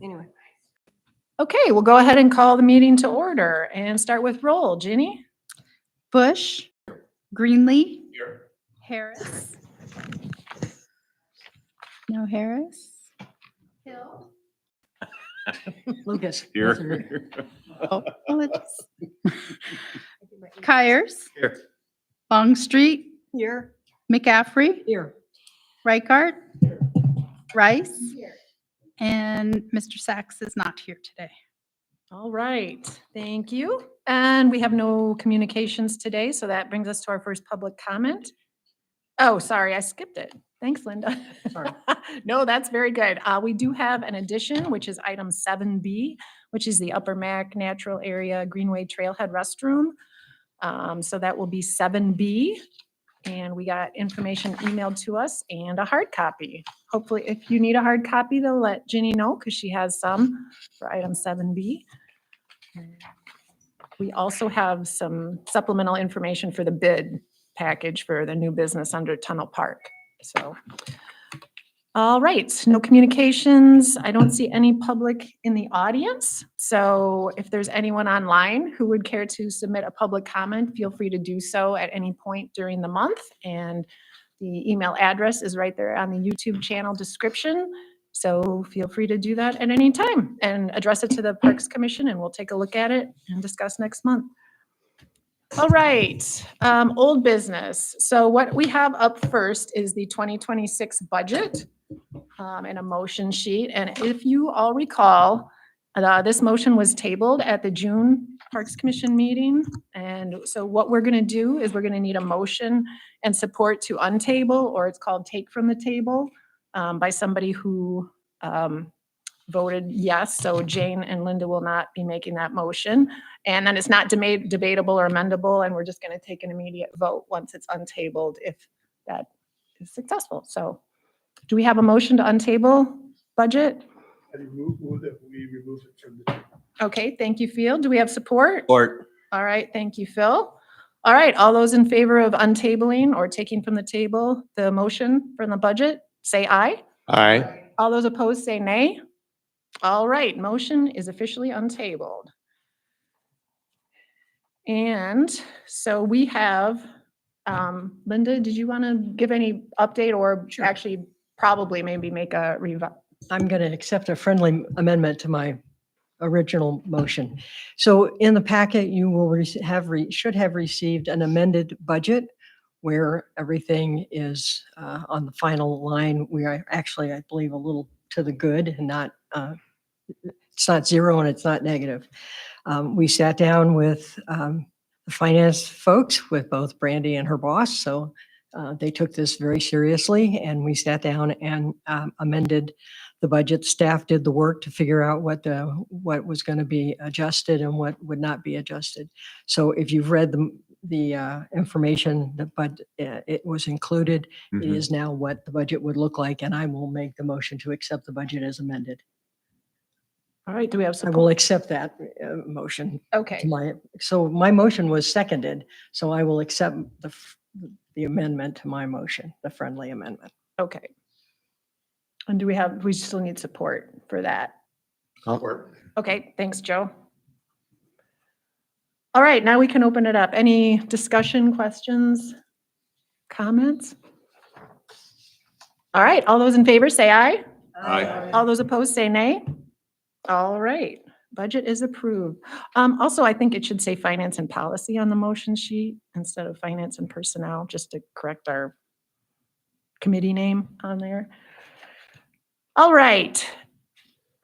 Anyway. Okay, we'll go ahead and call the meeting to order and start with roll. Ginny? Bush, Greenlee, Here. Harris. No Harris. Hill. Lucas. Here. Oh, apologies. Kyers, Here. Longstreet, Here. McCaffrey, Here. Reichart, Rice, and Mr. Sachs is not here today. All right, thank you. And we have no communications today, so that brings us to our first public comment. Oh, sorry, I skipped it. Thanks, Linda. Sorry. No, that's very good. We do have an addition, which is item 7B, which is the Upper Mac Natural Area Greenway Trailhead Restroom. So that will be 7B. And we got information emailed to us and a hard copy. Hopefully, if you need a hard copy, they'll let Ginny know because she has some for item 7B. We also have some supplemental information for the bid package for the new business under Tunnel Park. So, all right, no communications. I don't see any public in the audience. So if there's anyone online who would care to submit a public comment, feel free to do so at any point during the month. And the email address is right there on the YouTube channel description. So feel free to do that at any time and address it to the Parks Commission and we'll take a look at it and discuss next month. All right, old business. So what we have up first is the 2026 budget and a motion sheet. And if you all recall, this motion was tabled at the June Parks Commission meeting. And so what we're gonna do is we're gonna need a motion and support to untable, or it's called take from the table, by somebody who voted yes. So Jane and Linda will not be making that motion. And then it's not debatable or amendable, and we're just gonna take an immediate vote once it's untabled if that is successful. So do we have a motion to untable budget? I move that we remove it from the. Okay, thank you, Phil. Do we have support? Support. All right, thank you, Phil. All right, all those in favor of untabling or taking from the table the motion from the budget, say aye. Aye. All those opposed, say nay. All right, motion is officially untabled. And so we have, Linda, did you want to give any update or actually probably maybe make a I'm going to accept a friendly amendment to my original motion. So in the packet, you will should have received an amended budget where everything is on the final line. We are actually, I believe, a little to the good and not, it's not zero and it's not negative. We sat down with the finance folks, with both Brandy and her boss. So they took this very seriously and we sat down and amended the budget. Staff did the work to figure out what was going to be adjusted and what would not be adjusted. So if you've read the information, but it was included, it is now what the budget would look like, and I will make the motion to accept the budget as amended. All right, do we have I support? will accept that motion. Okay, So my motion was seconded, so I will accept the amendment to my motion, the friendly amendment. okay. And we still need support for that? Support. Okay, thanks, Joe. All right, now we can open it up. Any discussion, questions, comments? All right, all those in favor say aye. Aye. All those opposed say nay. All right, budget is approved. Also, I think it should say finance and policy on the motion sheet instead of finance and personnel, just to correct our committee name on there. All right.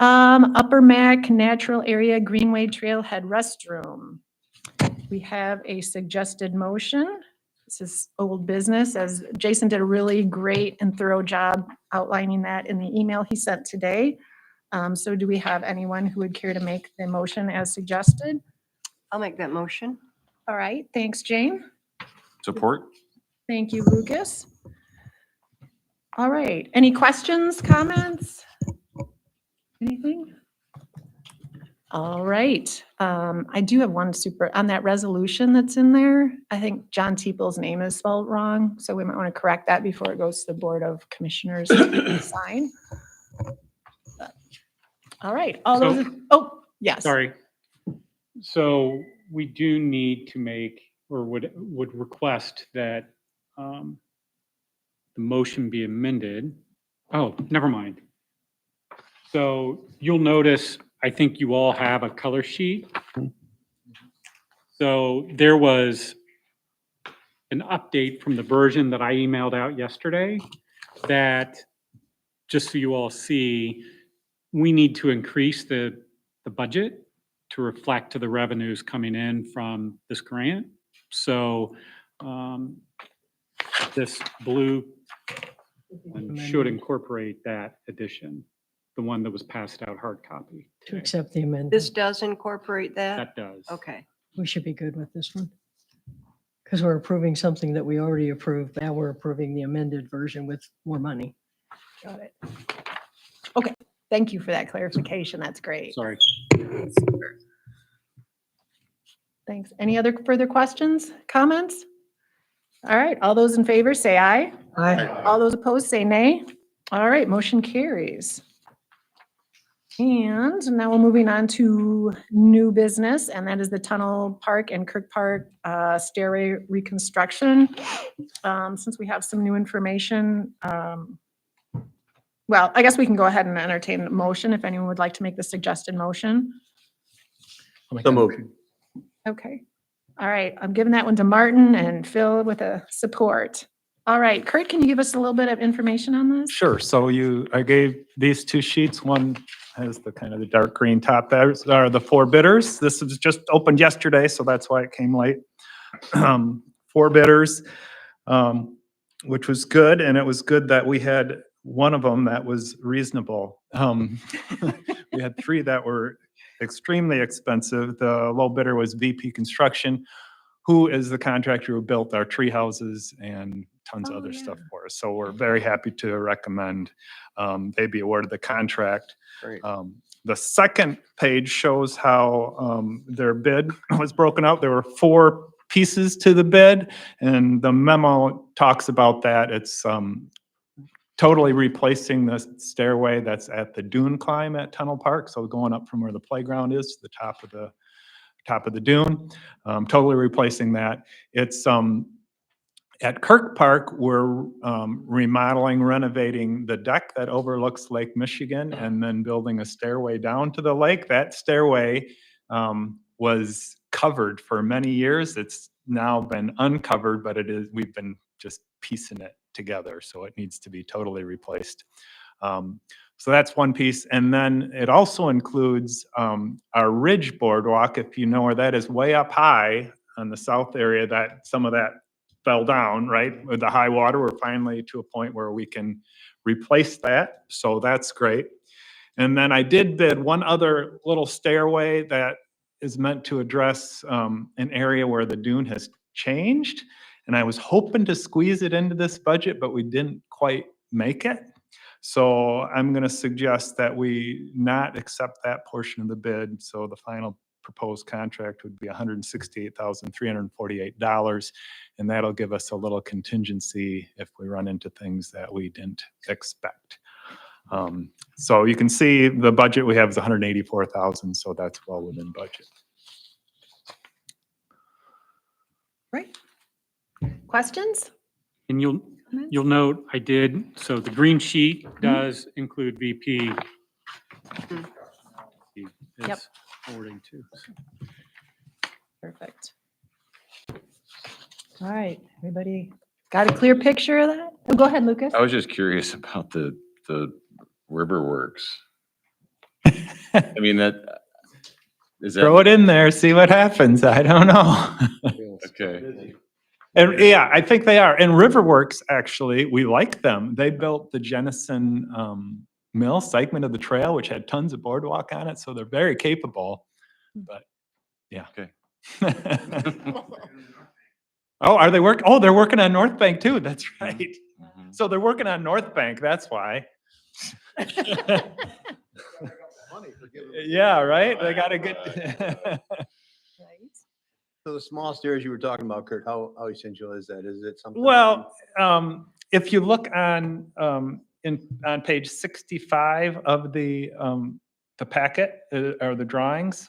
Upper Mac Natural Area Greenway Trailhead Restroom. We have a suggested motion. This is old business, as Jason did a really great and thorough job outlining that in the email he sent today. So do we have anyone who would care to make the motion as suggested? I'll make that motion. All right, thanks, Jane. Support. Thank you, Lucas. All right, any questions, comments? Anything? All right, I do have one on that resolution that's in there. I think John Teeple's name is spelled wrong, so we might want to correct that before it goes to the Board of Commissioners to sign. All right, all So- those, oh, yes. Sorry. So we do need to make, or would request that the motion be amended. Oh, never mind. So you'll notice, I think you all have a color sheet. So there was an update from the version that I emailed out yesterday that, just so you all see, we need to increase the budget to reflect to the revenues coming in from this grant. So this blue one should incorporate that addition, the one that was passed out hard copy. To today. accept the amendment. This does incorporate that? That does. Okay. We should be good with this one. Because we're approving something that we already approved. Now we're approving the amended version with more money. Got it. Okay, thank you for that clarification. That's great. Sorry. Thanks. Any other further questions, comments? All right, all those in favor say aye. Aye. All those opposed say nay. All right, motion carries. And now we're moving on to new business, and that is the Tunnel Park and Kirk Park stairway reconstruction. Since we have some new information, well, I guess we can go ahead and entertain the motion if anyone would like to make the suggested motion. So moved. Okay. All right, I'm giving that one to Martin and Phil with a support. All right, Kurt, can you give us a little bit of information on this? Sure. So I gave these two sheets. One has the kind of the dark green top. Those are the four bidders. This was just opened yesterday, so that's why it came late. Four bidders, which was good. And it was good that we had one of them that was reasonable. We had three that were extremely expensive. The low bidder was VP Construction, who is the contractor who built our tree houses and tons of Oh, other stuff yeah. for us. So we're very happy to recommend they be awarded the contract. Great. The second page shows how their bid was broken out. There were four pieces to the bid, and the memo talks about that. It's totally replacing the stairway that's at the dune climb at Tunnel Park. So going up from where the playground is to the top of the dune, totally replacing that. It's at Kirk Park, we're remodeling, renovating the deck that overlooks Lake Michigan and then building a stairway down to the lake. That stairway was covered for many years. It's now been uncovered, but we've been just piecing it together. So it needs to be totally replaced. So that's one piece. And then it also includes our Ridge Boardwalk, if you know where that is, way up high on the south area, that some of that fell down, right? With the high water, we're finally to a point where we can replace that. So that's great. And then I did bid one other little stairway that is meant to address an area where the dune has changed. And I was hoping to squeeze it into this budget, but we didn't quite make it. So I'm going to suggest that we not accept that portion of the bid. So the final proposed contract would be $168,348. And that'll give us a little contingency if we run into things that we didn't expect. So you can see the budget we have is $184,000. So that's well within budget. Right. Questions? And you'll note I did, so the green sheet does include VP. Yep. Is forwarding too. Perfect. All right, everybody got a clear picture of that? Oh, go ahead, Lucas. I was just curious about the river works. I mean, that, is Throw that, it in there, see what happens. I don't know. okay, And yeah, I think they are. And Riverworks, actually, we like them. They built the Jennison Mill segment of the trail, which had tons of boardwalk on it. So they're very capable. But yeah. Okay. Oh, are they working? Oh, they're working on North Bank too. That's right. Mhm. So they're working on North Bank. That's why. Yeah, right? They got a good. Right. So the small stairs you were talking about, Kurt, how essential is that? Is it something? that Well, if you look on page 65 of the the packet or the drawings.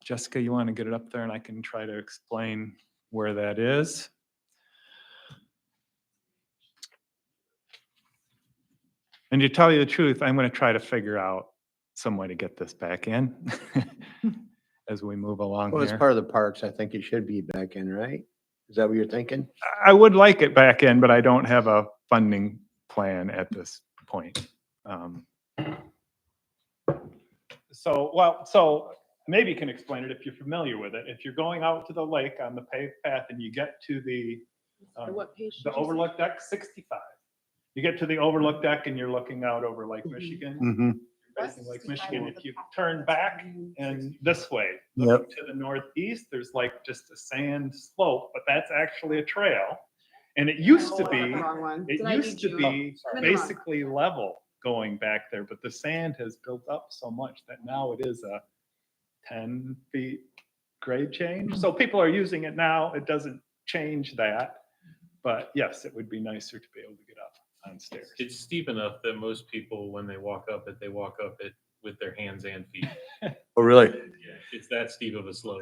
Jessica, you want to get it up there and I can try to explain where that is. And to tell you the truth, I'm going to try to figure out some way to get this back in as we move along Well, it's here. part of the parks. I think it should be back in, right? Is that what you're thinking? I would like it back in, but I don't have a funding plan at this point. So maybe you can explain it if you're familiar with it. If you're going out to the lake on the paved path and you get to the overlook deck, 65. You get to the overlook deck and you're looking out over Lake Michigan. Mm-hmm. Facing Lake Michigan. If you turn back and this way, Yep. looking to the northeast, there's like just a sand slope, but that's actually a trail. And it used to be, basically level going back there, but the sand has built up so much that now it is a 10 feet grade change. So people are using it now. It doesn't change that. But yes, it would be nicer to be able to get up on stairs. It's steep enough that most people, when they walk up it with their hands and feet. Oh, really? Yeah, it's that steep of a slope.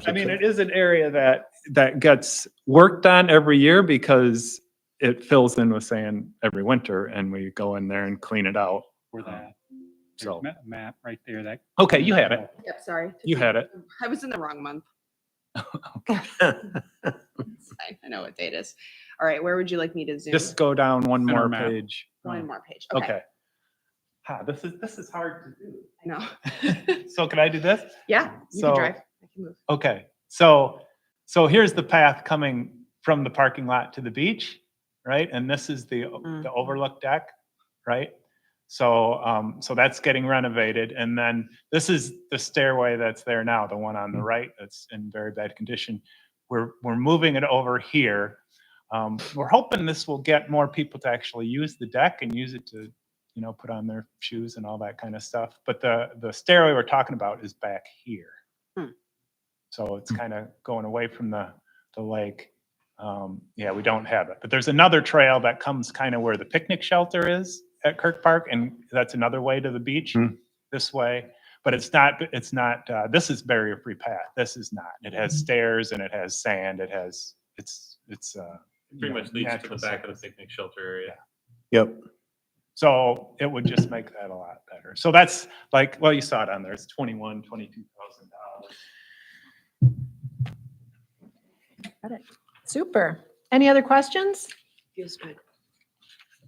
I mean, it is an area that gets worked on every year because it fills in with sand every winter and we go in there and clean it out. For that. So- There's a map right there that. Okay, you had it. Yep, sorry. You had it. I was in the wrong month. It's fine. I know what date it is. All right, where would you like me to zoom? Just go down one Center more map. page. One more page. Okay. Okay. This is hard to do. I know. So can I do this? Yeah, you So- can drive. I can move. Okay, so here's the path coming from the parking lot to the beach, right? And this is the overlook deck, right? So that's getting renovated. And then this is the stairway that's there now, the one on the right that's in very bad condition. We're moving it over here. We're hoping this will get more people to actually use the deck and use it to, put on their shoes and all that kind of stuff. But the stairway we're talking about is back here. So it's kind of going away from the lake. Yeah, we don't have it. But there's another trail that comes kind of where the picnic shelter is at Kirk Park, and that's another way to the beach this way. But it's not, this is barrier-free path. This is not. It has stairs and it has sand. It has, it's Pretty much leads to natural the back of surface. the picnic shelter area. Yep. So it would just make that a lot better. So that's like, well, you saw it on there. It's $22,000. Super. Any other questions, Feels good.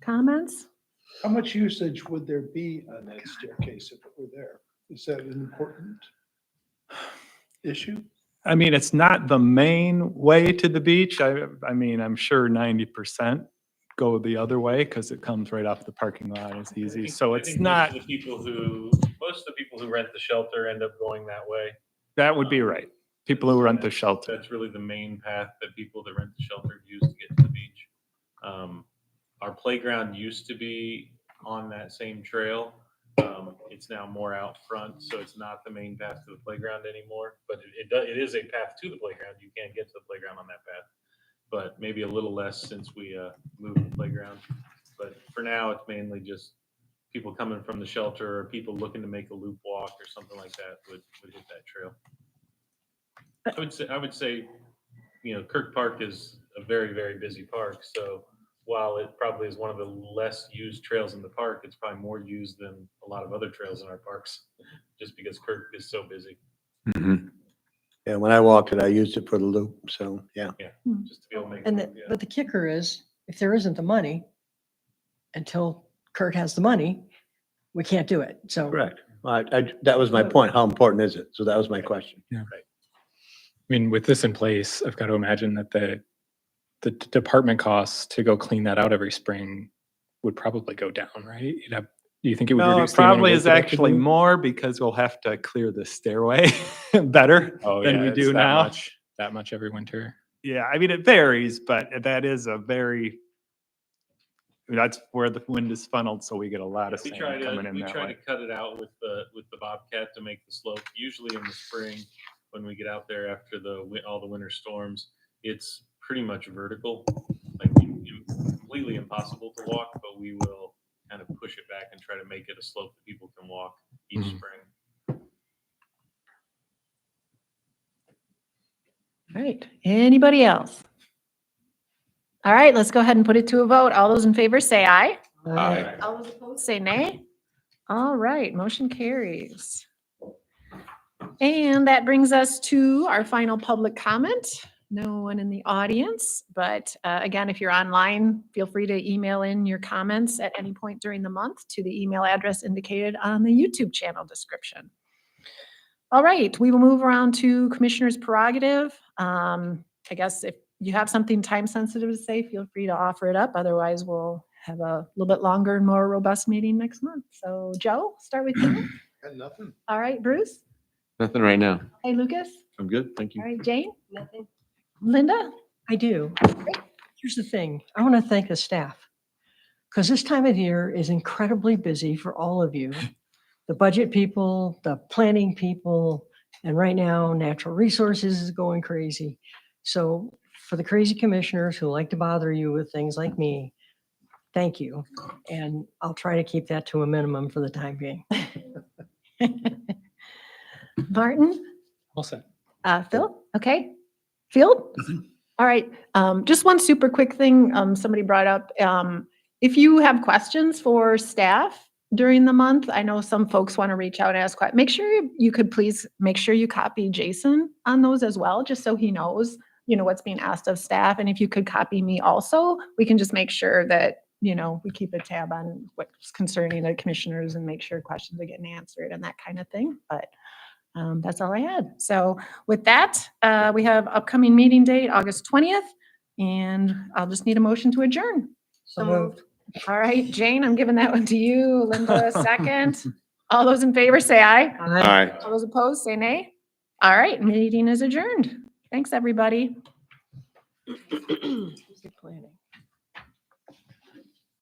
comments? How much usage would there be on that staircase if it were there? Is that an important issue? I mean, it's not the main way to the beach. I mean, I'm sure 90% go the other way because it comes right off the parking lot. It's easy. So I it's think not, most of the people who rent the shelter end up going that way. that would be right. People who rent the shelter. That's really the main path that people that rent the shelter use to get to the beach. Our playground used to be on that same trail. It's now more out front, so it's not the main path to the playground anymore, but it is a path to the playground. You can get to the playground on that path, but maybe a little less since we moved the playground. But for now, it's mainly just people coming from the shelter or people looking to make a loop walk or something like that would hit that trail. I would say, Kirk Park is a very, very busy park. So while it probably is one of the less used trails in the park, it's probably more used than a lot of other trails in our parks, just because Kirk is so busy. Yeah, when I walked it, I used it for the loop. So, yeah. Yeah, just to be able to make. And it work, yeah. but the kicker is, if there isn't the money, until Kurt has the money, we can't do it. So Correct. Well, that was my point. How important is it? So that was my question. I mean, with this in place, I've got to imagine that the department costs to go clean that out every spring would probably go down, right? Do you think it would No, reduce it the amount of probably work is that I have to actually do? more because we'll have to clear the stairway better than we it's do that now. that much every winter. Yeah, I mean, it varies, but that is that's where the wind is funneled, so we get a lot of We sand try coming in to that way. cut it out with the Bobcat to make the slope. Usually in the spring, when we get out there after all the winter storms, it's pretty much vertical, like completely impossible to walk, but we will kind of push it back and try to make it a slope that people can walk each Mhm. spring. All right, anybody else? All right, let's go ahead and put it to a vote. All those in favor say aye. Aye. All those opposed say nay. All right, motion carries. And that brings us to our final public comment. No one in the audience, but again, if you're online, feel free to email in your comments at any point during the month to the email address indicated on the YouTube channel description. All right, we will move around to Commissioner's prerogative. I guess if you have something time sensitive to say, feel free to offer it up. Otherwise, we'll have a little bit longer and more robust meeting next month. So Joe, start with you. Had nothing. All right, Bruce. Nothing right now. Hey, Lucas. I'm good. Thank you. All right, Jane. Nothing. Linda. I do. Here's the thing. I want to thank the staff because this time of year is incredibly busy for all of you. The budget people, the planning people, and right now natural resources is going crazy. So for the crazy commissioners who like to bother you with things like me, thank you. And I'll try to keep that to a minimum for the time being. Martin. All set. Phil. Okay. Field. All right. Just one super quick thing. Somebody brought up, if you have questions for staff during the month, I know some folks want to reach out and ask questions. Make sure you could please make sure you copy Jason on those as well, just so he knows, what's being asked of staff. And if you could copy me also, we can just make sure that, we keep a tab on what's concerning the commissioners and make sure questions are getting answered and that kind of thing. But that's all I had. So with that, we have upcoming meeting date, August 20th, and I'll just need a motion to adjourn. So moved. All right, Jane, I'm giving that one to you. Linda, second. All those in favor say aye. Aye. All those opposed say nay. All right, meeting is adjourned. Thanks, everybody. Planning.